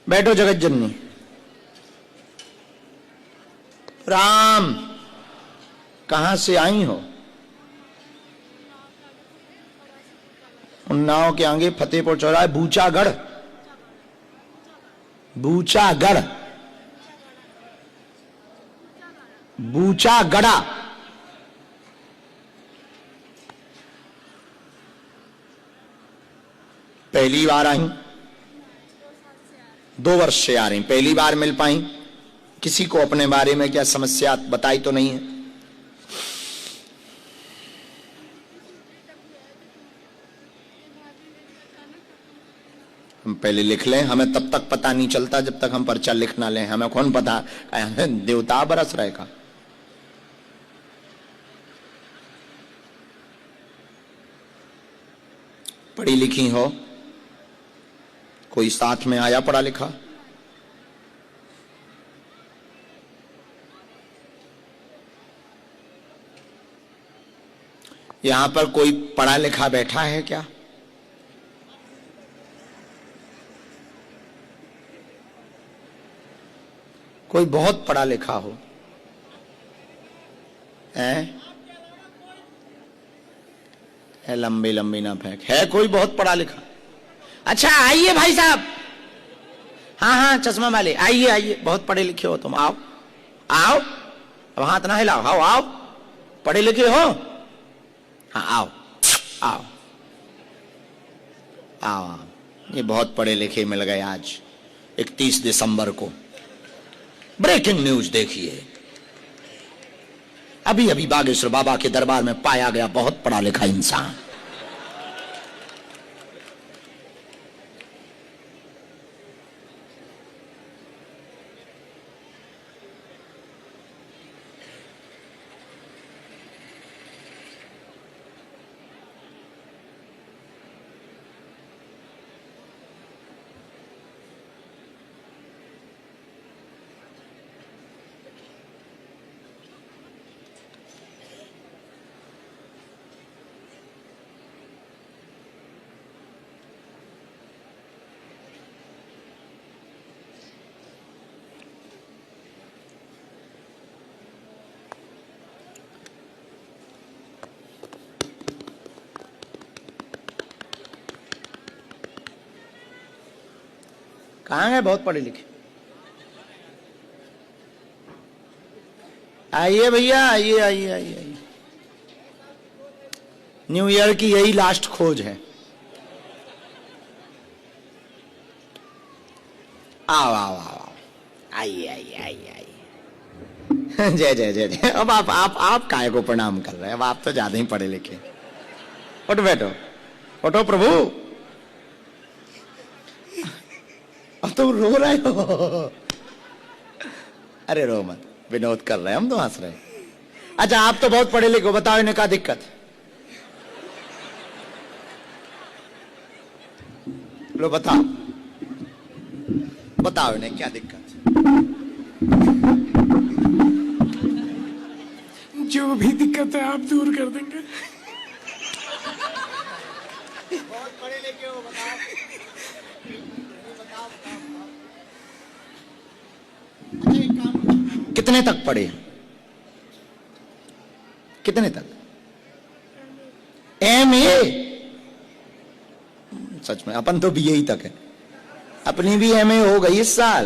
बैठो जगत जननी। राम, कहां से आई हो? उन्नाव के आगे फतेहपुर चौराहे बूचागढ़। बूचागढ़, बूचागढ़ा। पहली बार आई? 2 वर्ष से आ रही। पहली बार मिल पाई? किसी को अपने बारे में क्या समस्या बताई तो नहीं है? हम पहले लिख लें, हमें तब तक पता नहीं चलता जब तक हम पर्चा लिख ना लें। हमें कौन पता देवता बरस रहेगा। पढ़ी लिखी हो? कोई साथ में आया पढ़ा लिखा? यहां पर कोई पढ़ा लिखा बैठा है क्या? कोई बहुत पढ़ा लिखा हो? है लंबी लंबी ना फेंक। है कोई बहुत पढ़ा लिखा? अच्छा आइए भाई साहब। हाँ हाँ चश्मा वाले, आइए आइए, बहुत पढ़े लिखे हो तुम। आओ आओ, अब हाथ ना हिलाओ। आओ आओ, पढ़े लिखे हो? हाँ आओ आओ आओ। ये बहुत पढ़े लिखे मिल गए आज 31 दिसंबर को। ब्रेकिंग न्यूज देखिए, अभी अभी बागेश्वर बाबा के दरबार में पाया गया बहुत पढ़ा लिखा इंसान। कहां है बहुत पढ़े लिखे? आइए भैया, आइए आइए आइए आइए। न्यू ईयर की यही लास्ट खोज है। आओ आओ आओ, आइए आइए आइए आइए। जय जय जय जय। अब आप काहे को प्रणाम कर रहे हैं? अब आप तो ज्यादा ही पढ़े लिखे। उठ बैठो, उठो प्रभु। अब तो रो रहे हो? अरे रो मत, विनोद कर रहे हैं हम तो, हंस रहे हैं। अच्छा आप तो बहुत पढ़े लिखे हो, बताओ इन्हें क्या दिक्कत? लो बताओ, बताओ इन्हें क्या दिक्कत? जो भी दिक्कत है आप दूर कर देंगे। बहुत पढ़े लिखे हो, बताओ। कितने तक पढ़े? कितने तक? MA? सच में अपन तो BA ही तक है। अपनी भी MA हो गई इस साल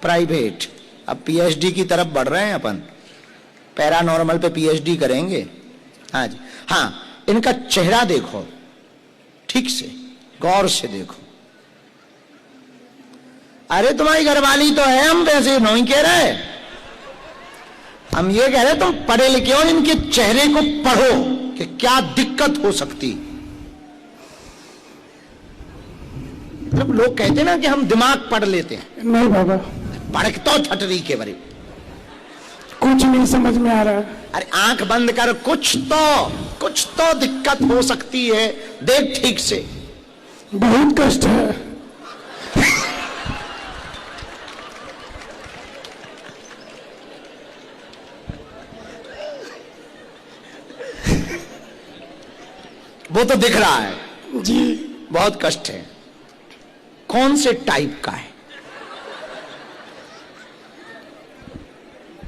प्राइवेट। अब PhD की तरफ बढ़ रहे हैं अपन। पैरानॉर्मल पे PhD करेंगे। हाँ जी हाँ। इनका चेहरा देखो ठीक से, गौर से देखो। अरे तुम्हारी घरवाली तो है, हम वैसे नहीं कह रहे। हम ये कह रहे तुम पढ़े लिखे हो, इनके चेहरे को पढ़ो कि क्या दिक्कत हो सकती। मतलब लोग कहते ना कि हम दिमाग पढ़ लेते हैं। नहीं बाबा, पढ़ तो ठटरी के बारे कुछ नहीं समझ में आ रहा। अरे आंख बंद कर, कुछ तो दिक्कत हो सकती है, देख ठीक से। बहुत कष्ट है। वो तो दिख रहा है जी। बहुत कष्ट है। कौन से टाइप का है?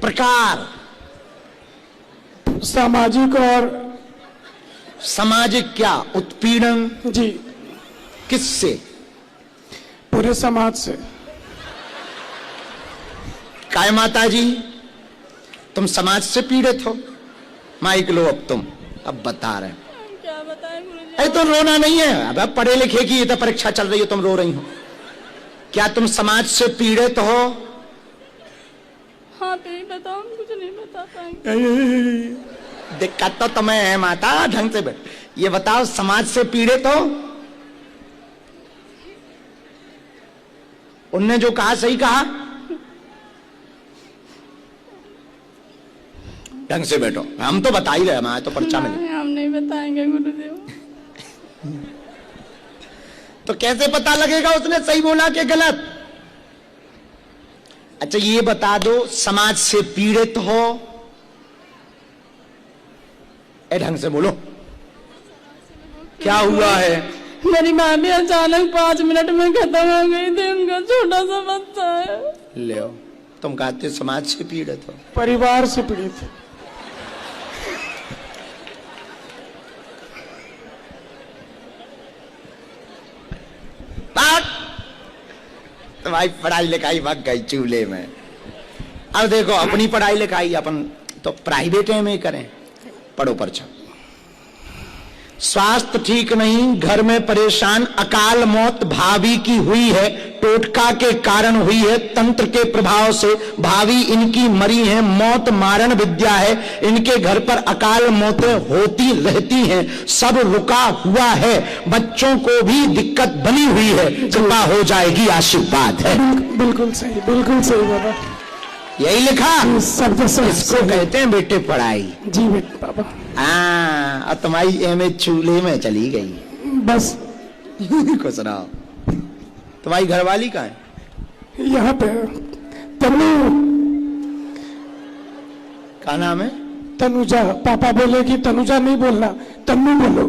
प्रकार, सामाजिक और सामाजिक क्या? उत्पीड़न जी किससे? पूरे समाज से। काय माता जी, तुम समाज से पीड़ित हो? माइक लो अब तुम, अब बता रहे हैं। क्या बताएं गुरुजी? अरे तो रोना नहीं है, अब पढ़े लिखे की ये तो परीक्षा चल रही है, तुम रो रही हो। क्या तुम समाज से पीड़ित हो? हाँ तो ही बताओ, हम कुछ नहीं बता पाएंगे। दिक्कत तो तुम्हें है माता, ढंग से बैठ। ये बताओ, समाज से पीड़ित हो? उनने जो कहा सही कहा? ढंग से बैठो, हम तो बता ही रहे, हमारे तो पर्चा में। हम नहीं बताएंगे गुरुदेव। तो कैसे पता लगेगा उसने सही बोला कि गलत? अच्छा ये बता दो, समाज से पीड़ित हो? ए ढंग से बोलो, क्या हुआ है? मेरी भाभी अचानक 5 मिनट में खत्म हो गई थी, उनका छोटा सा बच्चा है। ले तुम कहते समाज से पीड़ित हो? परिवार से पीड़ित। तुम्हारी पढ़ाई लिखाई भाग गई चूल्हे में। अब देखो, अपनी पढ़ाई लिखाई अपन तो प्राइवेट में करें। पढ़ो पर्चा। स्वास्थ्य ठीक नहीं, घर में परेशान, अकाल मौत भाभी की हुई है, टोटका के कारण हुई है, तंत्र के प्रभाव से भाभी इनकी मरी है, मौत मारण विद्या है, इनके घर पर अकाल मौतें होती रहती हैं, सब रुका हुआ है, बच्चों को भी दिक्कत बनी हुई है, कृपा हो जाएगी, आशीर्वाद है। बिल्कुल सही बाबा। यही लिखा? सब इसको कहते हैं बेटे पढ़ाई। जी बेटे बाबा। हाँ, और तुम्हारी एमए चूल्हे में चली गई बस। कुछ ना। तुम्हारी घरवाली कहाँ है? यहाँ पे तनु। क्या नाम है? तनुजा। पापा बोले कि तनुजा नहीं बोलना, तन्नू बोलो।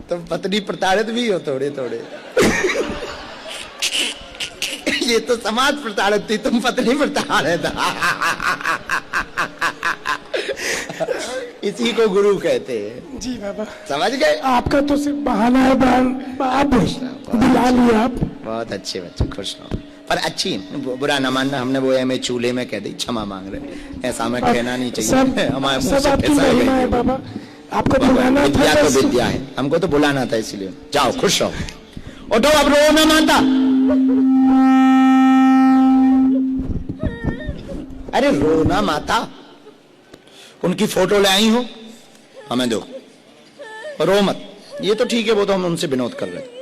तुम पत्नी प्रताड़ित भी हो थोड़े थोड़े। ये तो समाज प्रताड़ित थी, तुम पत्नी प्रताड़ित। इसी को गुरु कहते हैं। जी बाबा। समझ गए? आपका तो सिर्फ बहाना है, आप बुला लिया आप। बहुत अच्छे बच्चे, खुश रहो। पर अच्छी, बुरा न मानना, हमने वो एमए चूल्हे में कह दी, क्षमा मांग रहे, ऐसा हमें कहना नहीं चाहिए। हमारे मुंह से आपकी फैसा महिमा है बाबा, आपको बुलाना था। विद्या तो विद्या है, हमको तो बुलाना था, इसलिए जाओ खुश रहो। उठो, अब रो ना मानता। अरे रो ना माता, उनकी फोटो ले आई हो, हमें दो, रो मत। ये तो ठीक है, वो तो हम उनसे विनोद कर रहे हैं।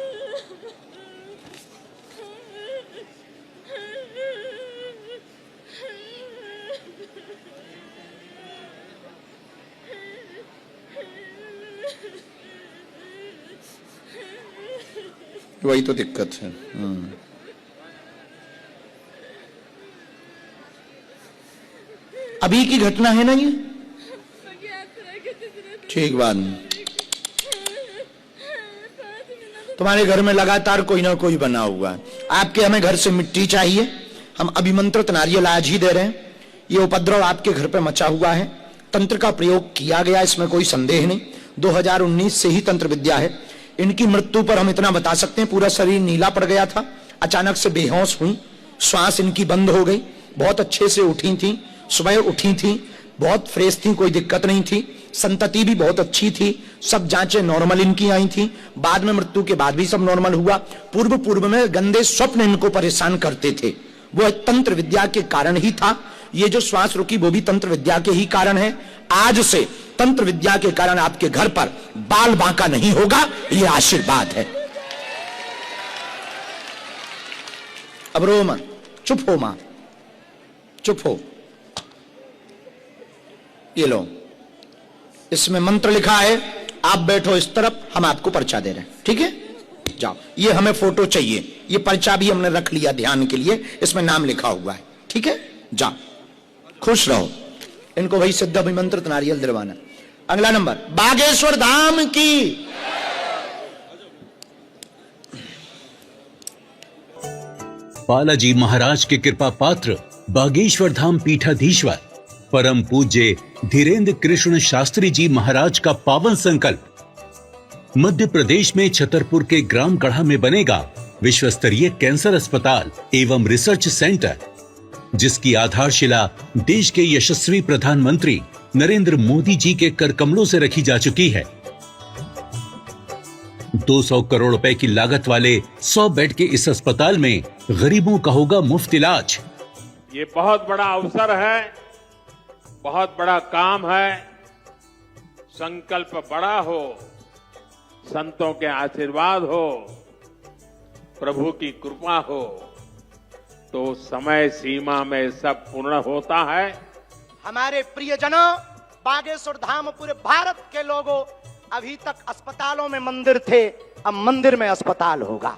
वही तो दिक्कत है। अभी की घटना है ना ये? ठीक बात नहीं। तुम्हारे घर में लगातार कोई ना कोई बना हुआ है। आपके हमें घर से मिट्टी चाहिए, हम अभिमंत्रित नारियल आज ही दे रहे हैं। ये उपद्रव आपके घर पे मचा हुआ है, तंत्र का प्रयोग किया गया, इसमें कोई संदेह नहीं। 2019 से ही तंत्र विद्या है। इनकी मृत्यु पर हम इतना बता सकते हैं, पूरा शरीर नीला पड़ गया था, अचानक से बेहोश हुई, श्वास इनकी बंद हो गई, बहुत अच्छे से उठी थी, सुबह उठी थी, बहुत फ्रेश थी, कोई दिक्कत नहीं थी, संतति भी बहुत अच्छी थी, सब जांचें नॉर्मल इनकी आई थी। बाद में मृत्यु के बाद भी सब नॉर्मल हुआ। पूर्व में गंदे स्वप्न इनको परेशान करते थे, वो तंत्र विद्या के कारण ही था। ये जो श्वास रुकी वो भी तंत्र विद्या के ही कारण है। आज से तंत्र विद्या के कारण आपके घर पर बाल बांका नहीं होगा, ये आशीर्वाद है। अब रो मत, चुप हो मां, चुप हो। ये लो, इसमें मंत्र लिखा है, आप बैठो इस तरफ, हम आपको पर्चा दे रहे हैं, ठीक है? जाओ, ये हमें फोटो चाहिए, ये पर्चा भी हमने रख लिया ध्यान के लिए, इसमें नाम लिखा हुआ है, ठीक है? जाओ, खुश रहो। इनको वही सिद्ध अभिमंत्रित नारियल दिलवाना। अगला नंबर, बागेश्वर धाम की। बालाजी महाराज के कृपा पात्र बागेश्वर धाम पीठाधीश्वर परम पूज्य धीरेन्द्र कृष्ण शास्त्री जी महाराज का पावन संकल्प। मध्य प्रदेश में छतरपुर के ग्राम गढ़ा में बनेगा विश्व स्तरीय कैंसर अस्पताल एवं रिसर्च सेंटर, जिसकी आधारशिला देश के यशस्वी प्रधानमंत्री नरेंद्र मोदी जी के कर कमलों से रखी जा चुकी है। 200 करोड़ रुपए की लागत वाले 100 बेड के इस अस्पताल में गरीबों का होगा मुफ्त इलाज। ये बहुत बड़ा अवसर है, बहुत बड़ा काम है। संकल्प बड़ा हो, संतों के आशीर्वाद हो, प्रभु की कृपा हो तो समय सीमा में सब पूर्ण होता है। हमारे प्रियजनों, बागेश्वर धाम पूरे भारत के लोगों, अभी तक अस्पतालों में मंदिर थे, अब मंदिर में अस्पताल होगा।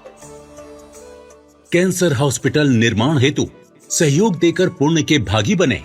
कैंसर हॉस्पिटल निर्माण हेतु सहयोग देकर पुण्य के भागी बने।